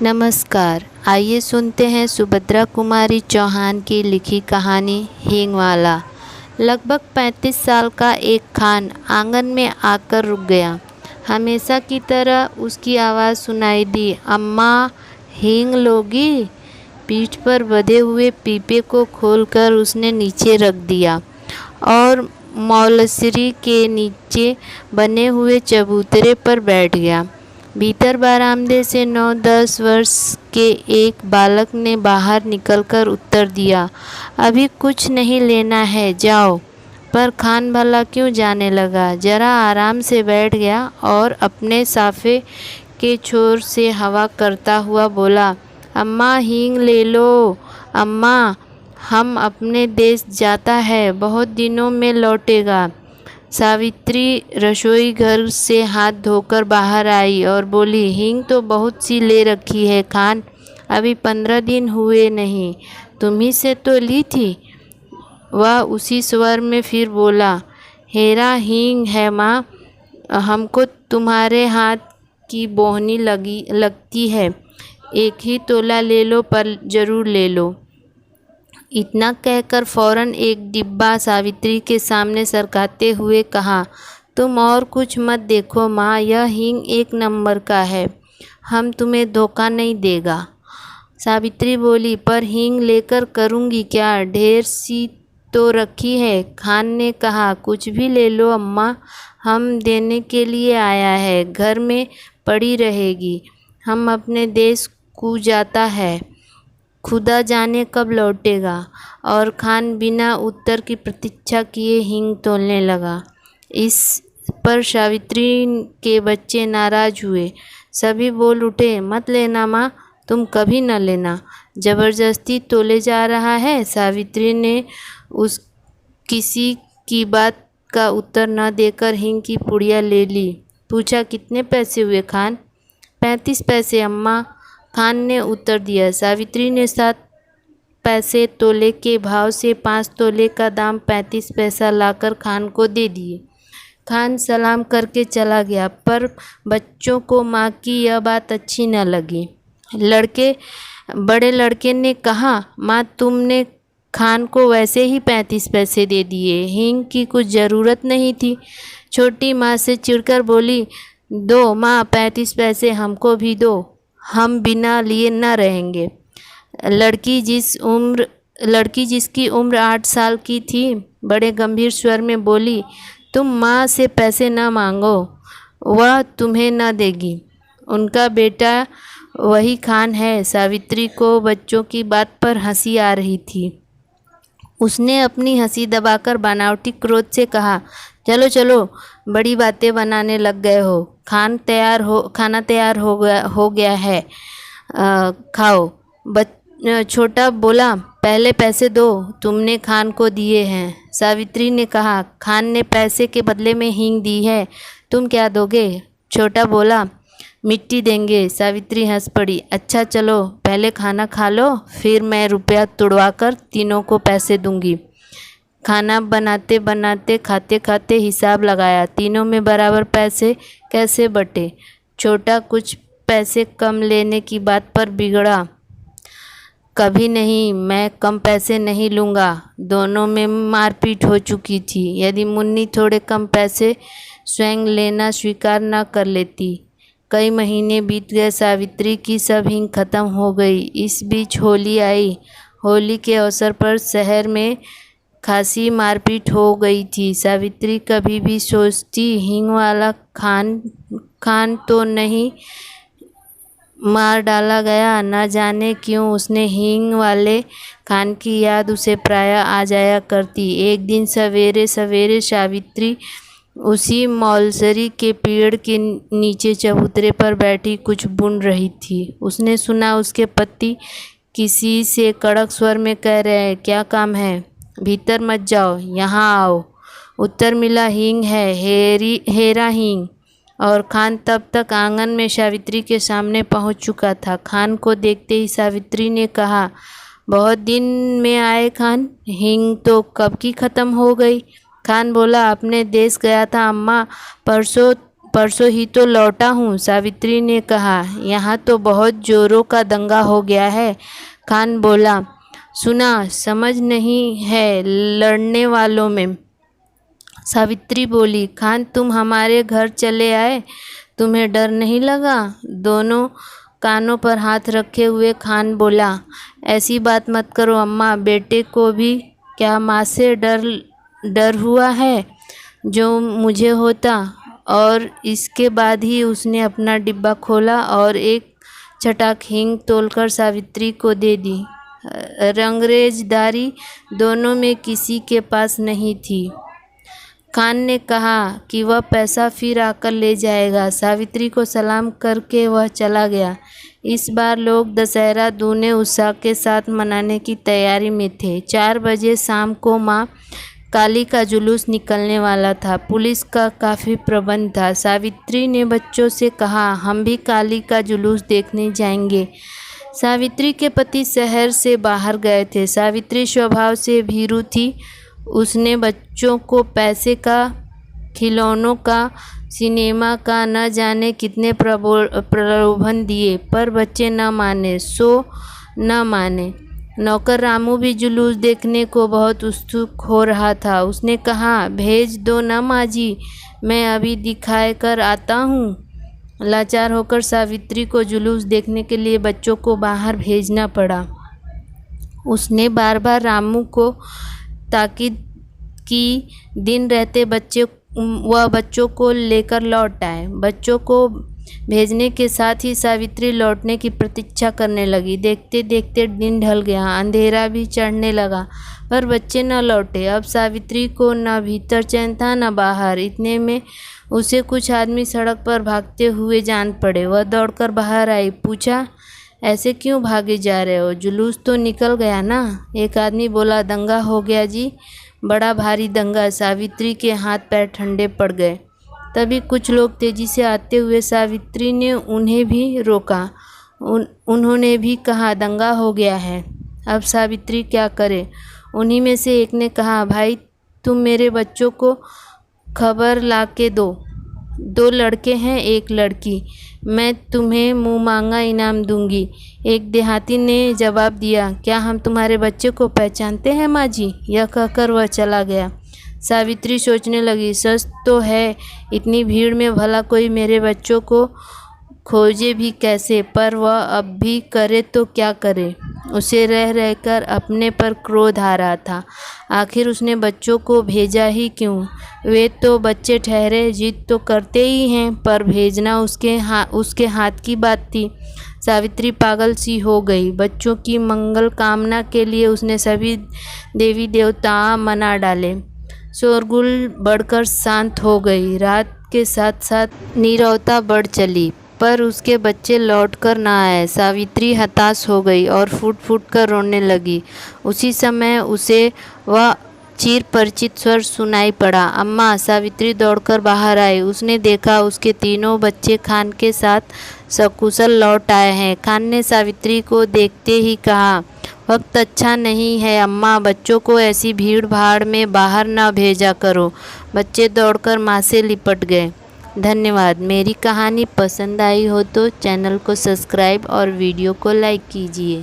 नमस्कार। आइए सुनते हैं सुभद्रा कुमारी चौहान की लिखी कहानी हींगवाला। लगभग 35 साल का एक खान आंगन में आकर रुक गया। हमेशा की तरह उसकी आवाज़ सुनाई दी, अम्मा हींग लोगी? पीठ पर बंधे हुए पीपे को खोलकर उसने नीचे रख दिया और मौलसरी के नीचे बने हुए चबूतरे पर बैठ गया। भीतर बरामदे से 9-10 वर्ष के एक बालक ने बाहर निकलकर उत्तर दिया, अभी कुछ नहीं लेना है, जाओ। पर खान भला क्यों जाने लगा, जरा आराम से बैठ गया और अपने साफे के छोर से हवा करता हुआ बोला, अम्मा हींग ले लो। अम्मा, हम अपने देश जाता है, बहुत दिनों में लौटेगा। सावित्री रसोई घर से हाथ धोकर बाहर आई और बोली, हींग तो बहुत सी ले रखी है खान, अभी 15 दिन हुए नहीं, तुम्ही से तो ली थी। वह उसी स्वर में फिर बोला, हेरा हींग है माँ, हमको तुम्हारे हाथ की बोहनी लगती है, एक ही तोला ले लो, पर ज़रूर ले लो। इतना कहकर फौरन एक डिब्बा सावित्री के सामने सरकाते हुए कहा, तुम और कुछ मत देखो माँ, यह हींग 1 नंबर का है, हम तुम्हें धोखा नहीं देगा। सावित्री बोली, पर हींग लेकर करूँगी क्या, ढेर सी तो रखी है। खान ने कहा, कुछ भी ले लो अम्मा, हम देने के लिए आया है, घर में पड़ी रहेगी, हम अपने देश को जाता है, खुदा जाने कब लौटेगा। और खान बिना उत्तर की प्रतीक्षा किए हींग तोलने लगा। इस पर सावित्री के बच्चे नाराज हुए। सभी बोल उठे, मत लेना माँ, तुम कभी न लेना, जबरदस्ती तोले जा रहा है। सावित्री ने उस किसी की बात का उत्तर न देकर हींग की पुड़िया ले ली। पूछा, कितने पैसे हुए खान? 35 पैसे अम्मा, खान ने उत्तर दिया। सावित्री ने 7 पैसे तोले के भाव से 5 तोले का दाम 35 पैसा लाकर खान को दे दिए। खान सलाम करके चला गया, पर बच्चों को माँ की यह बात अच्छी न लगी। बड़े लड़के ने कहा, माँ तुमने खान को वैसे ही 35 पैसे दे दिए, हींग की कुछ ज़रूरत नहीं थी। छोटी माँ से चिढ़कर बोली, दो माँ, 35 पैसे हमको भी दो, हम बिना लिए न रहेंगे। लड़की जिसकी उम्र 8 साल की थी, बड़े गंभीर स्वर में बोली, तुम माँ से पैसे न मांगो, वह तुम्हें न देगी, उनका बेटा वही खान है। सावित्री को बच्चों की बात पर हंसी आ रही थी। उसने अपनी हंसी दबाकर बनावटी क्रोध से कहा, चलो चलो, बड़ी बातें बनाने लग गए हो, खाना तैयार हो गया है, खाओ। छोटा बोला, पहले पैसे दो, तुमने खान को दिए हैं। सावित्री ने कहा, खान ने पैसे के बदले में हींग दी है, तुम क्या दोगे? छोटा बोला, मिट्टी देंगे। सावित्री हंस पड़ी, अच्छा चलो, पहले खाना खा लो, फिर मैं रुपया तुड़वा कर तीनों को पैसे दूंगी। खाना बनाते बनाते खाते खाते हिसाब लगाया, तीनों में बराबर पैसे कैसे बटे। छोटा कुछ पैसे कम लेने की बात पर बिगड़ा, कभी नहीं, मैं कम पैसे नहीं लूँगा। दोनों में मारपीट हो चुकी थी। यदि मुन्नी थोड़े कम पैसे स्वयं लेना स्वीकार न कर लेती। कई महीने बीत गए, सावित्री की सब हींग खत्म हो गई। इस बीच होली आई। होली के अवसर पर शहर में खासी मारपीट हो गई थी। सावित्री कभी भी सोचती, हींग वाला खान तो नहीं मार डाला गया। न जाने क्यों उसने हींग वाले खान की याद उसे प्रायः आ जाया करती। एक दिन सवेरे सवेरे सावित्री उसी मौलसरी के पेड़ के नीचे चबूतरे पर बैठी कुछ बुन रही थी। उसने सुना उसके पति किसी से कड़क स्वर में कह रहे हैं, क्या काम है? भीतर मत जाओ, यहाँ आओ। उत्तर मिला, हींग है, हेरा हींग। और खान तब तक आंगन में सावित्री के सामने पहुंच चुका था। खान को देखते ही सावित्री ने कहा, बहुत दिन में आए खान, हींग तो कब की ख़त्म हो गई। खान बोला, अपने देश गया था अम्मा, परसों परसों ही तो लौटा हूँ। सावित्री ने कहा, यहाँ तो बहुत जोरों का दंगा हो गया है। खान बोला, सुना समझ नहीं है लड़ने वालों में। सावित्री बोली, खान तुम हमारे घर चले आए, तुम्हें डर नहीं लगा? दोनों कानों पर हाथ रखे हुए खान बोला, ऐसी बात मत करो अम्मा, बेटे को भी क्या माँ से डर हुआ है जो मुझे होता। और इसके बाद ही उसने अपना डिब्बा खोला और एक छटाक हींग तोलकर सावित्री को दे दी। रंगरेजदारी दोनों में किसी के पास नहीं थी। खान ने कहा कि वह पैसा फिर आकर ले जाएगा। सावित्री को सलाम करके वह चला गया। इस बार लोग दशहरा दूने उत्साह के साथ मनाने की तैयारी में थे। 4 बजे शाम को माँ काली का जुलूस निकलने वाला था। पुलिस का काफ़ी प्रबंध था। सावित्री ने बच्चों से कहा, हम भी काली का जुलूस देखने जाएंगे। सावित्री के पति शहर से बाहर गए थे। सावित्री स्वभाव से भीरू थी। उसने बच्चों को पैसे का, खिलौनों का, सिनेमा का न जाने कितने प्रलोभन दिए, पर बच्चे न माने सो न माने। नौकर रामू भी जुलूस देखने को बहुत उत्सुक हो रहा था। उसने कहा, भेज दो न माँ जी, मैं अभी दिखाए कर आता हूँ। लाचार होकर सावित्री को जुलूस देखने के लिए बच्चों को बाहर भेजना पड़ा। उसने बार बार रामू को ताकीद की, दिन रहते बच्चों को लेकर लौट आए। बच्चों को भेजने के साथ ही सावित्री लौटने की प्रतीक्षा करने लगी। देखते देखते दिन ढल गया, अंधेरा भी चढ़ने लगा, पर बच्चे न लौटे। अब सावित्री को न भीतर चैन था न बाहर। इतने में उसे कुछ आदमी सड़क पर भागते हुए जान पड़े। वह दौड़कर बाहर आई, पूछा, ऐसे क्यों भागे जा रहे हो? जुलूस तो निकल गया ना? एक आदमी बोला, दंगा हो गया जी, बड़ा भारी दंगा। सावित्री के हाथ पैर ठंडे पड़ गए। तभी कुछ लोग तेजी से आते हुए सावित्री ने उन्हें भी रोका। उन्होंने भी कहा, दंगा हो गया है, अब सावित्री क्या करे? उन्हीं में से एक ने कहा, भाई तुम मेरे बच्चों को खबर ला के दो। 2 लड़के हैं, 1 लड़की, मैं तुम्हें मुँह मांगा इनाम दूंगी। एक देहाती ने जवाब दिया, क्या हम तुम्हारे बच्चे को पहचानते हैं माँ जी? यह कहकर वह चला गया। सावित्री सोचने लगी, सच तो है, इतनी भीड़ में भला कोई मेरे बच्चों को खोजे भी कैसे? पर वह अब भी करे तो क्या करे? उसे रह रहकर अपने पर क्रोध आ रहा था। आखिर उसने बच्चों को भेजा ही क्यों? वे तो बच्चे ठहरे, जिद तो करते ही हैं, पर भेजना उसके हाथ की बात थी। सावित्री पागल सी हो गई। बच्चों की मंगल कामना के लिए उसने सभी देवी देवता मना डाले। शोरगुल बढ़कर शांत हो गई। रात के साथ साथ नीरवता बढ़ चली, पर उसके बच्चे लौट कर न आए। सावित्री हताश हो गई और फूट फूट कर रोने लगी। उसी समय उसे वह चिर परिचित स्वर सुनाई पड़ा, अम्मा। सावित्री दौड़कर बाहर आई। उसने देखा उसके तीनों बच्चे खान के साथ सकुशल लौट आए हैं। खान ने सावित्री को देखते ही कहा, वक्त अच्छा नहीं है अम्मा, बच्चों को ऐसी भीड़ भाड़ में बाहर न भेजा करो। बच्चे दौड़कर माँ से लिपट गए। धन्यवाद। मेरी कहानी पसंद आई हो तो चैनल को सब्सक्राइब और वीडियो को लाइक कीजिए।